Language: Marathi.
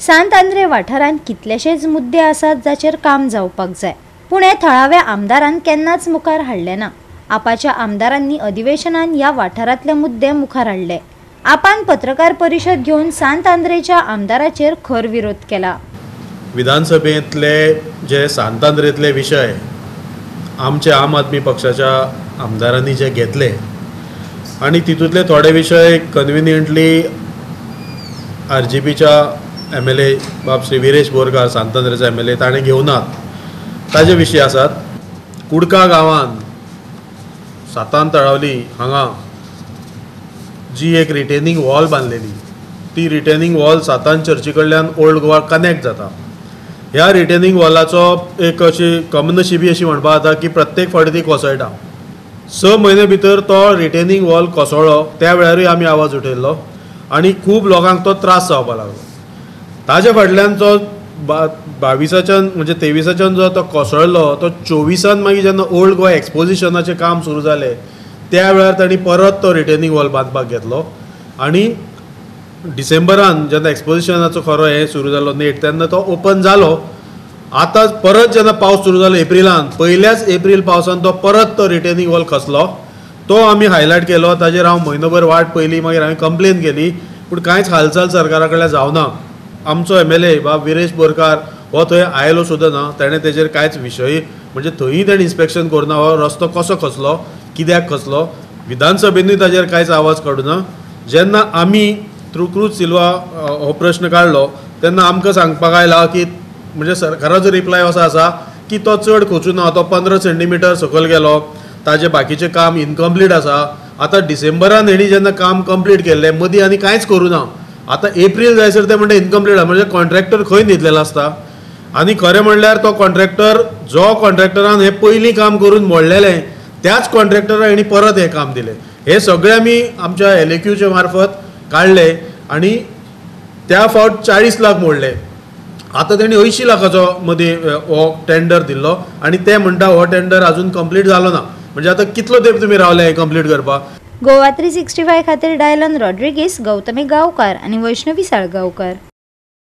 सांत आंद्रे वाठारांत कितलेशेच मुद्दे आसात जाचेर काम जावपाक जाय, पूण हे थळाव्या आमदारान केन्नाच मुखार हाडले ना। आपाच्या आमदारांनी अधिवेशनात ह्या वाठारांतले मुद्दे मुखार हाडले। आपान पत्रकार परिशद घेवन सांत आंद्रेच्या आमदाराचेर खर विरोध केला। विधानसभेतले जे सांत आंद्रेतले विशय आमचे आम आदमी पक्षाच्या आमदारांनी जे घेतले आणि तितूंतले थोडे विशय कन्विनियंटली RGPच्या MLA बाब श्री विरेश बोरकार सांत आंद्रेचो MLA ताणें घेवनात, ताजे विशीं आसात। कुडका गांवांत सातान तळावली हांगा जी एक रिटेनिंग वॉल बांदलेली, ती रिटेनिंग वॉल सातान चर्ची कडल्यान ओल्ड गोवा कनेक्ट जाता। ह्या रिटेनिंग वॉलाचो एक अशी कमनशिबी अशी म्हणपाक जाता की प्रत्येक फावटी ती कोसळटा। 6 म्हयने भितर तो रिटेनिंग वॉल कोसळ्ळो, त्या वेळारूय आमी आवाज उठयल्लो आनी खूब लोकांक तो त्रास जावपाक लागलो। ताजे फाटल्यान तो 22च्यान म्हणजे 23च्यान जो तो कोसळ्ळो, तो 24 मागीर जेन्ना ओल्ड गोवा एक्सपोजिशनाचें काम सुरू जालें त्या वेळार तांणी परत तो रिटेनिंग वॉल बांदपाक घेतलो आणि डिसेंबरान जेन्ना एक्सपोजिशनाचो खरो हे सुरू जालो नेट, तेन्ना तो ओपन जालो। आतां परत जेन्ना पावस सुरू जालो एप्रिलान, पहिल्याच एप्रील पावसान तो परत तो रिटेनिंग वॉल खसलो। तो आमी हायलायट केलो, ताजेर हांव म्हयनोभर वाट पयली, मागीर हांवें कंप्लेन केली, पूण कांयच हालचाल सरकारा कडल्यान जावना। आमचो MLA बाब विरेश बोरकार हो थंय आयलो सुद्दां ना, ताणें तेजेर कांयच विशय म्हणजे थंयय ताणें इन्स्पेक्शन करुना, हो रस्तो कसो खसलो, कित्याक खसलो, विधानसभेनूय ताजेर कांयच आवाज काडूना। जेन्ना आमी थ्रू क्रूज सिल्वा हो प्रश्न काडलो तेन्ना आमकां सांगपाक आयला की म्हणजे सरकाराचो रिप्लाय असो आसा की तो चड खचूना, तो 15 सेंटीमीटर सकयल गेलो, ताजे बाकीचें काम इनकम्प्लीट आसा। आतां डिसेंबरान हेणी जेन्ना काम कंप्लीट केल्लें, मदीं आनी कांयच करुना, आतां एप्रील जायसर ते म्हणटा इनकम्प्लीट आसा, म्हणजे कॉन्ट्रॅक्टर खंय न्हिदलेलो आसता। आनी खरें म्हणल्यार तो कॉन्ट्रॅक्टर जो कॉन्ट्रॅक्टरान हें पयलीं काम करून मोडलेलें, त्याच कॉन्ट्रॅक्टराक हेणी परत हें काम दिलें। हे सगळें आमी आमच्या LAQच्या मार्फत काडले आणि त्या फावट 40 लाख मोडले। आतां तेणी 80 लाखाचो मदीं हो टेंडर दिल्लो आणि ते म्हणटा हो टेंडर अजून कंप्लीट जालो ना, म्हणजे आतां कितलो तेंप तुमी रावले हें कंप्लीट करपाक। गोवा 365 खातीर डायलन रॉड्रिगीस, गौतमी गांवकार आणि वैष्णवी साळगांवकार।